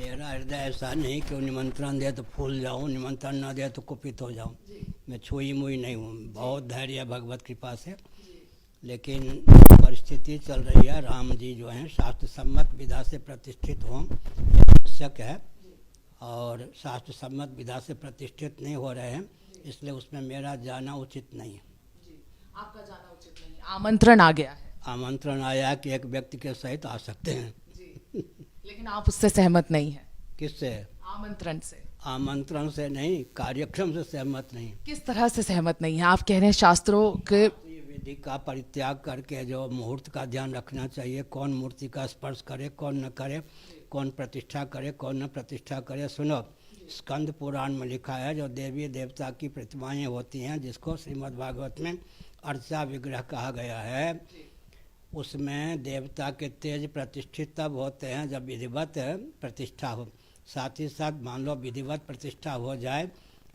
मेरा हृदय ऐसा नहीं कि वो निमंत्रण दे तो फूल जाऊं, निमंत्रण ना दे तो कुपित हो जाऊं। मैं छुई मुई नहीं हूँ, बहुत धैर्य है भगवत कृपा से। लेकिन परिस्थिति चल रही है, राम जी जो हैं शास्त्र सम्मत विधा से प्रतिष्ठित हों, आवश्यक है। और शास्त्र सम्मत विधा से प्रतिष्ठित नहीं हो रहे हैं, इसलिए उसमें मेरा जाना उचित नहीं है। आपका जाना उचित नहीं है, आमंत्रण आ गया है। आमंत्रण आया कि एक व्यक्ति के सहित आ सकते हैं। लेकिन आप उससे सहमत नहीं हैं। किससे? आमंत्रण से। आमंत्रण से नहीं, कार्यक्रम से सहमत नहीं। किस तरह से सहमत नहीं है? आप कह रहे हैं शास्त्रों के विधि का परित्याग करके जो मुहूर्त का ध्यान रखना चाहिए, कौन मूर्ति का स्पर्श करे, कौन न करे, कौन प्रतिष्ठा करे, कौन न प्रतिष्ठा करे। सुनो, स्कंद पुराण में लिखा है जो देवी देवता की प्रतिमाएं होती हैं, जिसको श्रीमद् भागवत में अर्चा विग्रह कहा गया है, उसमें देवता के तेज प्रतिष्ठित तब होते हैं जब विधिवत प्रतिष्ठा हो। साथ ही साथ मान लो विधिवत प्रतिष्ठा हो जाए,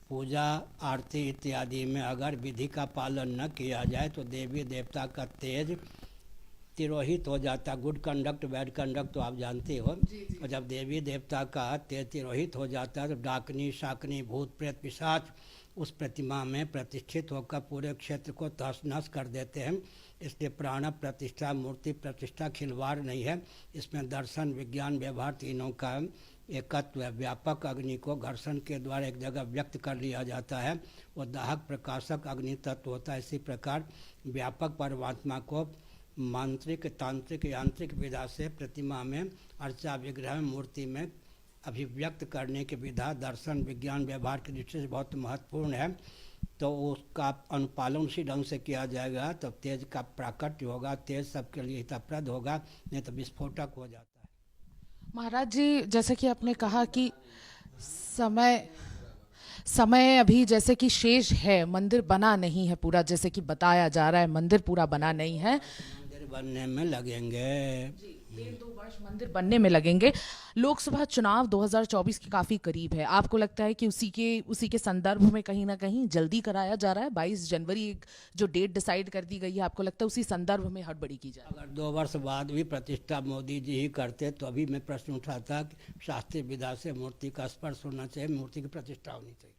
पूजा आरती इत्यादि में अगर विधि का पालन न किया जाए तो देवी देवता का तेज तिरोहित हो जाता। गुड कंडक्ट बैड कंडक्ट तो आप जानते हो। और जब देवी देवता का तेज तिरोहित हो जाता है तो डाकनी शाकनी भूत प्रेत पिशाच उस प्रतिमा में प्रतिष्ठित होकर पूरे क्षेत्र को तहस नहस कर देते हैं। इसलिए प्राण प्रतिष्ठा, मूर्ति प्रतिष्ठा खिलवाड़ नहीं है। इसमें दर्शन, विज्ञान, व्यवहार तीनों का एकत्व है। व्यापक अग्नि को घर्षण के द्वारा एक जगह व्यक्त कर लिया जाता है, वो दाहक प्रकाशक अग्नि तत्व होता है। इसी प्रकार व्यापक परमात्मा को मांत्रिक, तांत्रिक, यांत्रिक विधा से प्रतिमा में, अर्चा विग्रह, मूर्ति में अभिव्यक्त करने की विधा दर्शन, विज्ञान, व्यवहार की दृष्टि से बहुत महत्वपूर्ण है। तो उसका अनुपालन उसी ढंग से किया जाएगा तो तेज का प्राकट्य होगा, तेज सबके लिए हितप्रद होगा, नहीं तो विस्फोटक हो जाता है। महाराज जी, जैसे कि आपने कहा कि समय अभी जैसे कि शेष है, मंदिर बना नहीं है पूरा, जैसे कि बताया जा रहा है मंदिर पूरा बना नहीं है। मंदिर बनने में लगेंगे 1.5-2 वर्ष मंदिर बनने में लगेंगे। लोकसभा चुनाव 2024 के काफी करीब है। आपको लगता है कि उसी के संदर्भ में कहीं ना कहीं जल्दी कराया जा रहा है? 22 जनवरी एक जो डेट डिसाइड कर दी गई है, आपको लगता है उसी संदर्भ में हड़बड़ी की जाए? अगर 2 वर्ष बाद भी प्रतिष्ठा मोदी जी ही करते तो अभी मैं प्रश्न उठाता कि शास्त्रीय विधा से मूर्ति का स्पर्श होना चाहिए, मूर्ति की प्रतिष्ठा होनी चाहिए।